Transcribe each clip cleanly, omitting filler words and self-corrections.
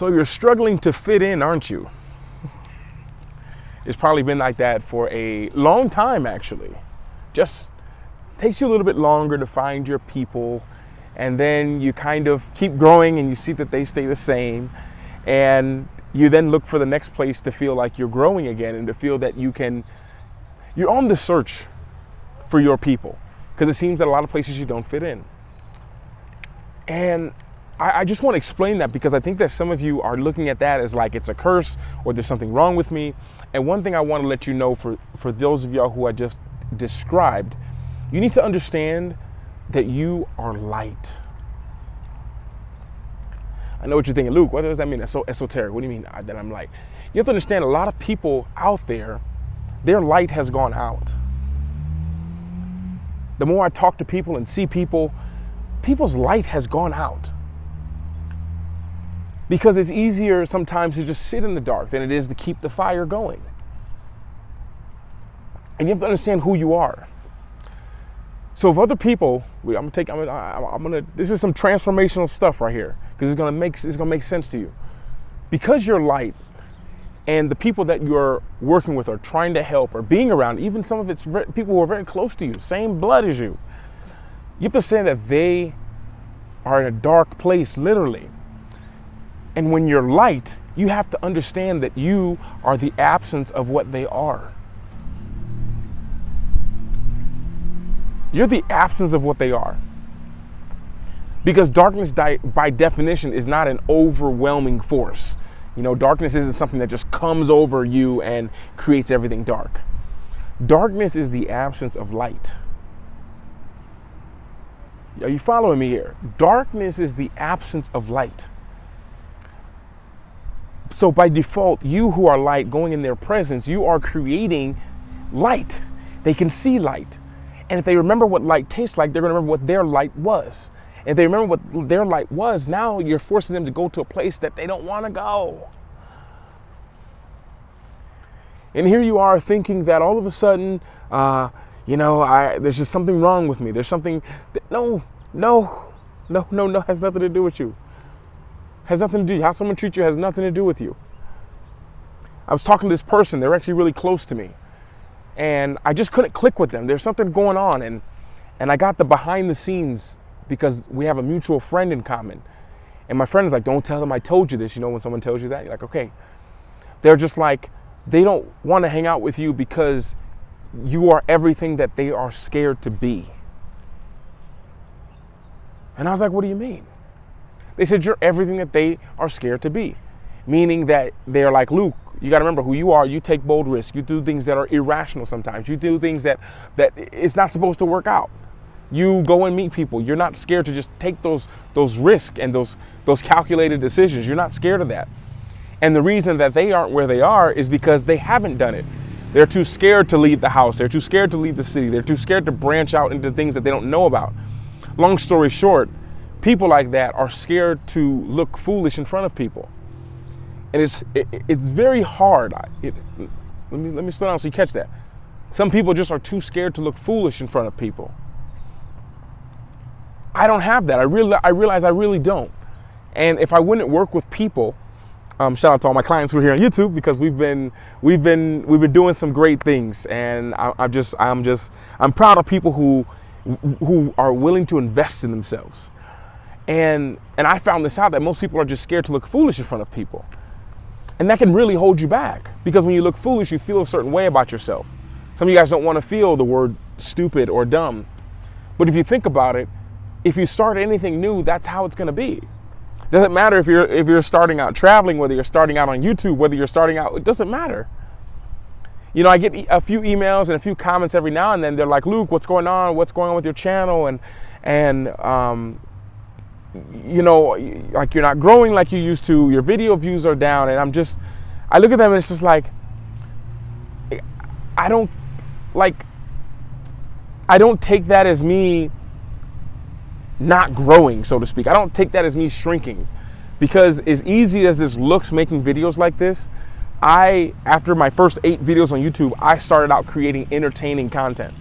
So you're struggling to fit in, aren't you? It's probably been like that for a long time, actually. Just takes you a little bit longer to find your people, and then you kind of keep growing and you see that they stay the same, and you then look for the next place to feel like you're growing again and to feel that you're on the search for your people, because it seems that a lot of places you don't fit in. And I just want to explain that, because I think that some of you are looking at that as like it's a curse or there's something wrong with me. And one thing I want to let you know, for those of y'all who I just described, you need to understand that you are light. I know what you're thinking, Luke, what does that mean? That's so esoteric. What do you mean that I'm light? You have to understand, a lot of people out there, their light has gone out. The more I talk to people and see people, people's light has gone out. Because it's easier sometimes to just sit in the dark than it is to keep the fire going. And you have to understand who you are. So if other people, this is some transformational stuff right here, because it's gonna make sense to you. Because you're light, and the people that you're working with or trying to help or being around, even some of it's people who are very close to you, same blood as you, you have to understand that they are in a dark place, literally. And when you're light, you have to understand that you are the absence of what they are. You're the absence of what they are. Because darkness, by definition, is not an overwhelming force. You know, darkness isn't something that just comes over you and creates everything dark. Darkness is the absence of light. Are you following me here? Darkness is the absence of light. So by default, you who are light, going in their presence, you are creating light. They can see light. And if they remember what light tastes like, they're going to remember what their light was. And if they remember what their light was, now you're forcing them to go to a place that they don't want to go. And here you are thinking that all of a sudden, there's just something wrong with me. There's something that, no, has nothing to do with you. Has nothing to do, how someone treats you has nothing to do with you. I was talking to this person, they're actually really close to me. And I just couldn't click with them. There's something going on. And I got the behind the scenes, because we have a mutual friend in common. And my friend is like, don't tell them I told you this. You know, when someone tells you that, you're like, okay. They're just like, they don't want to hang out with you because you are everything that they are scared to be. And I was like, what do you mean? They said, you're everything that they are scared to be. Meaning that they're like, Luke, you got to remember who you are. You take bold risks. You do things that are irrational sometimes. You do things that it's not supposed to work out. You go and meet people. You're not scared to just take those risks and those calculated decisions. You're not scared of that. And the reason that they aren't where they are is because they haven't done it. They're too scared to leave the house. They're too scared to leave the city. They're too scared to branch out into things that they don't know about. Long story short, people like that are scared to look foolish in front of people. And it's very hard. Let me slow down so you catch that. Some people just are too scared to look foolish in front of people. I don't have that. I realize I really don't. And if I wouldn't work with people, shout out to all my clients who are here on YouTube, because we've been doing some great things, and I'm proud of people who are willing to invest in themselves. And I found this out, that most people are just scared to look foolish in front of people. And that can really hold you back, because when you look foolish, you feel a certain way about yourself. Some of you guys don't want to feel the word stupid or dumb. But if you think about it, if you start anything new, that's how it's going to be. Doesn't matter if you're starting out traveling, whether you're starting out on YouTube, whether you're starting out, it doesn't matter. You know, I get a few emails and a few comments every now and then. They're like, Luke, what's going on? What's going on with your channel? And you know, like, you're not growing like you used to. Your video views are down. And I look at them and it's just like, I don't take that as me not growing, so to speak. I don't take that as me shrinking, because as easy as this looks, making videos like this, after my first 8 videos on YouTube, I started out creating entertaining content.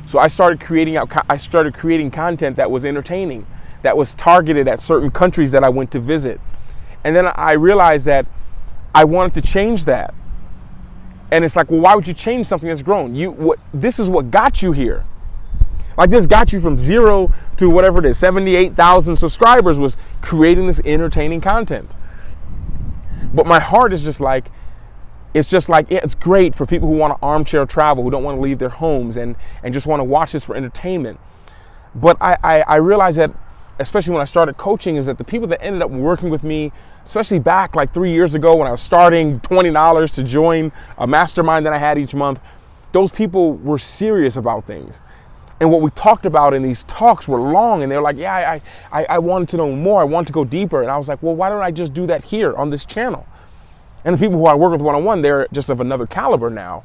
So I started creating content that was entertaining, that was targeted at certain countries that I went to visit. And then I realized that I wanted to change that. And it's like, well, why would you change something that's grown? This is what got you here. Like, this got you from 0 to whatever it is, 78,000 subscribers, was creating this entertaining content. But my heart is just like, yeah, it's great for people who want to armchair travel, who don't want to leave their homes and just want to watch this for entertainment. But I realized that, especially when I started coaching, is that the people that ended up working with me, especially back like 3 years ago when I was starting $20 to join a mastermind that I had each month, those people were serious about things. And what we talked about in these talks were long, and they were like, yeah, I wanted to know more. I wanted to go deeper. And I was like, well, why don't I just do that here on this channel? And the people who I work with one-on-one, they're just of another caliber now.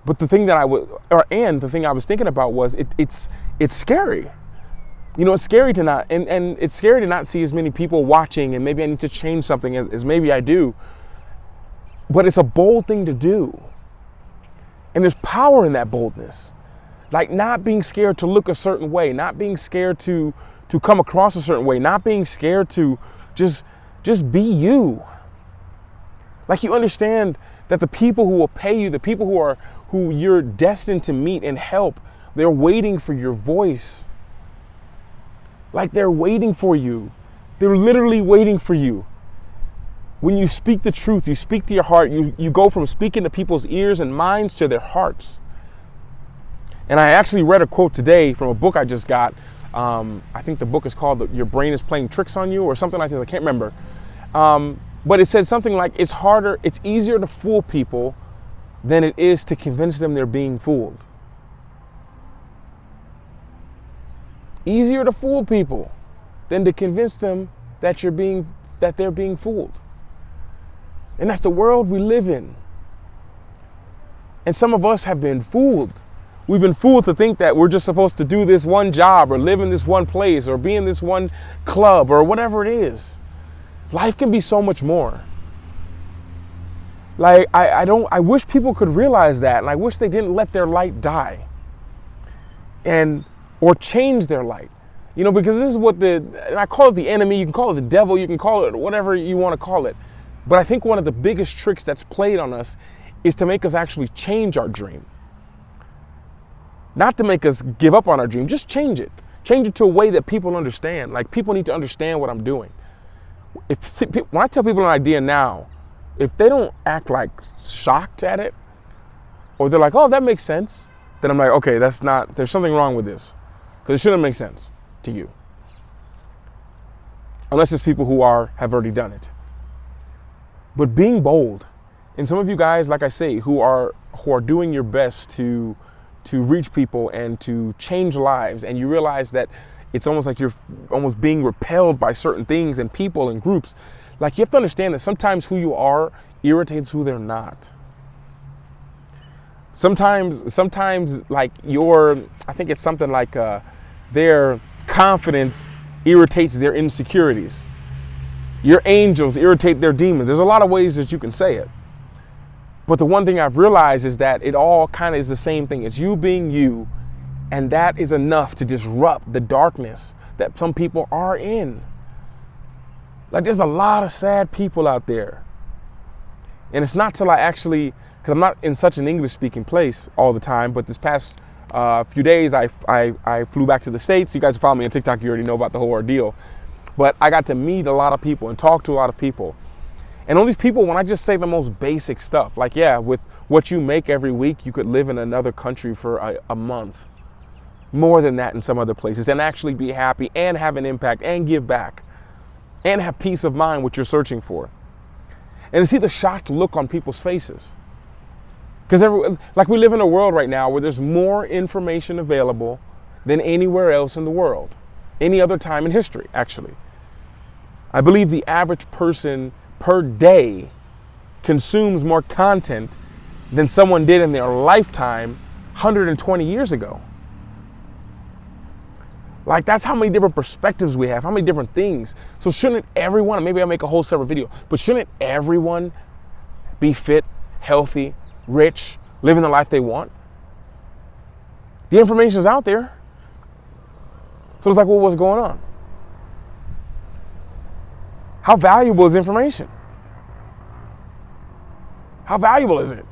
But the thing that the thing I was thinking about was it's scary. You know, it's scary to not, and it's scary to not see as many people watching, and maybe I need to change something as maybe I do. But it's a bold thing to do. And there's power in that boldness. Like, not being scared to look a certain way, not being scared to come across a certain way, not being scared to just be you. Like, you understand that the people who will pay you, the people who you're destined to meet and help, they're waiting for your voice. Like, they're waiting for you. They're literally waiting for you. When you speak the truth, you speak to your heart, you go from speaking to people's ears and minds to their hearts. And I actually read a quote today from a book I just got. I think the book is called Your Brain is Playing Tricks on You, or something like this. I can't remember. But it said something like, it's easier to fool people than it is to convince them they're being fooled. Easier to fool people than to convince them that they're being fooled. And that's the world we live in. And some of us have been fooled. We've been fooled to think that we're just supposed to do this one job, or live in this one place, or be in this one club, or whatever it is. Life can be so much more. Like, I wish people could realize that, and I wish they didn't let their light die. Or change their light. You know, because this is and I call it the enemy, you can call it the devil, you can call it whatever you want to call it. But I think one of the biggest tricks that's played on us is to make us actually change our dream. Not to make us give up on our dream, just change it. Change it to a way that people understand. Like, people need to understand what I'm doing. When I tell people an idea now, if they don't act like shocked at it, or they're like, oh, that makes sense, then I'm like, okay, there's something wrong with this. Because it shouldn't make sense to you. Unless it's people who have already done it. But being bold, and some of you guys, like I say, who are doing your best to reach people and to change lives, and you realize that it's almost like you're almost being repelled by certain things and people and groups. Like, you have to understand that sometimes who you are irritates who they're not. Sometimes like I think it's something like their confidence irritates their insecurities. Your angels irritate their demons. There's a lot of ways that you can say it. But the one thing I've realized is that it all kind of is the same thing. It's you being you, and that is enough to disrupt the darkness that some people are in. Like, there's a lot of sad people out there. And it's not till because I'm not in such an English-speaking place all the time, but this past few days I flew back to the States. You guys who follow me on TikTok, you already know about the whole ordeal. But I got to meet a lot of people and talk to a lot of people. And all these people, when I just say the most basic stuff, like, yeah, with what you make every week, you could live in another country for a month. More than that in some other places, and actually be happy and have an impact and give back and have peace of mind, what you're searching for. And to see the shocked look on people's faces. Because we live in a world right now where there's more information available than anywhere else in the world. Any other time in history, actually. I believe the average person per day consumes more content than someone did in their lifetime 120 years ago. Like, that's how many different perspectives we have, how many different things. So shouldn't everyone, maybe I'll make a whole separate video, but shouldn't everyone be fit, healthy, rich, living the life they want? The information is out there. So it's like, well, what's going on? How valuable is information? How valuable is it?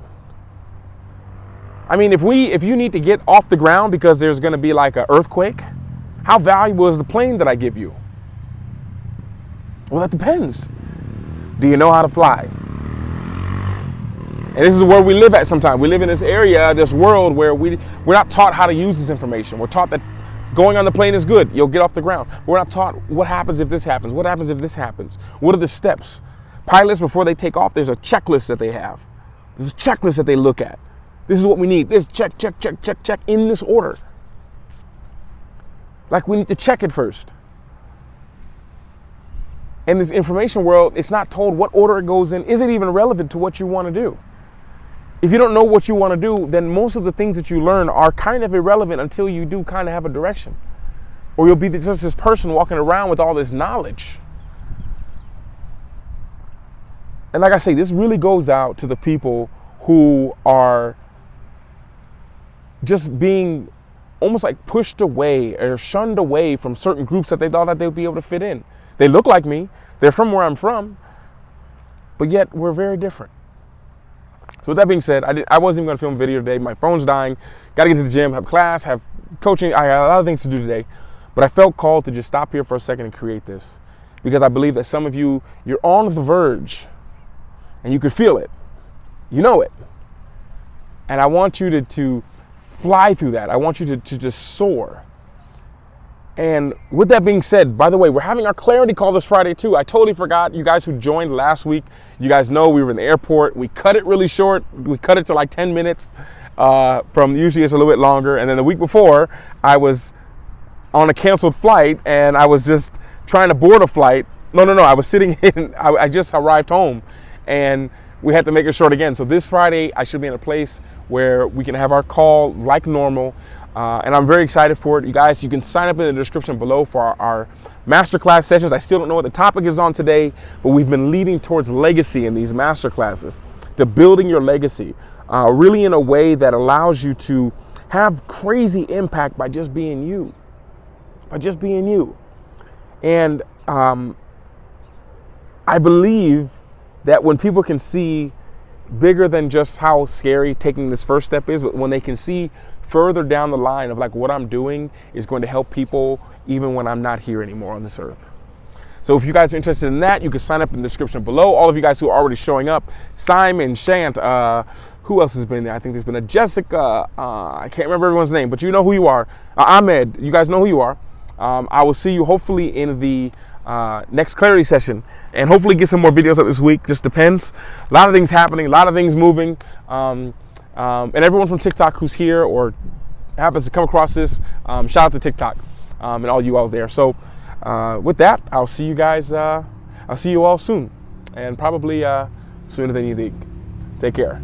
I mean, if you need to get off the ground because there's going to be like an earthquake, how valuable is the plane that I give you? Well, that depends. Do you know how to fly? And this is where we live at sometimes. We live in this area, this world where we're not taught how to use this information. We're taught that going on the plane is good. You'll get off the ground. We're not taught what happens if this happens. What happens if this happens? What are the steps? Pilots, before they take off, there's a checklist that they have. There's a checklist that they look at. This is what we need. This, check, check, check, check, check, in this order. Like we need to check it first. In this information world, it's not told what order it goes in. Is it even relevant to what you want to do? If you don't know what you want to do, then most of the things that you learn are kind of irrelevant until you do kind of have a direction. Or you'll be just this person walking around with all this knowledge. And like I say, this really goes out to the people who are just being almost like pushed away or shunned away from certain groups that they thought that they would be able to fit in. They look like me. They're from where I'm from. But yet we're very different. So with that being said, I wasn't even going to film a video today. My phone's dying. Got to get to the gym, have class, have coaching. I got a lot of things to do today. But I felt called to just stop here for a second and create this. Because I believe that some of you, you're on the verge. And you could feel it. You know it. And I want you to fly through that. I want you to just soar. And with that being said, by the way, we're having our clarity call this Friday too. I totally forgot. You guys who joined last week, you guys know we were in the airport. We cut it really short. We cut it to like 10 minutes from usually it's a little bit longer. And then the week before, I was on a canceled flight and I was just trying to board a flight. No, I was sitting in, I just arrived home and we had to make it short again. So this Friday, I should be in a place where we can have our call like normal. And I'm very excited for it. You guys, you can sign up in the description below for our masterclass sessions. I still don't know what the topic is on today, but we've been leading towards legacy in these masterclasses, to building your legacy, really in a way that allows you to have crazy impact by just being you, And I believe that when people can see bigger than just how scary taking this first step is, but when they can see further down the line of like what I'm doing is going to help people even when I'm not here anymore on this earth. So if you guys are interested in that, you can sign up in the description below. All of you guys who are already showing up, Simon, Shant, who else has been there? I think there's been a Jessica, I can't remember everyone's name, but you know who you are. Ahmed, you guys know who you are. I will see you hopefully in the next clarity session and hopefully get some more videos up this week. Just depends. A lot of things happening, a lot of things moving. And everyone from TikTok who's here or happens to come across this, shout out to TikTok and all you all there. So with that, I'll see you guys, I'll see you all soon, and probably sooner than you think. Take care.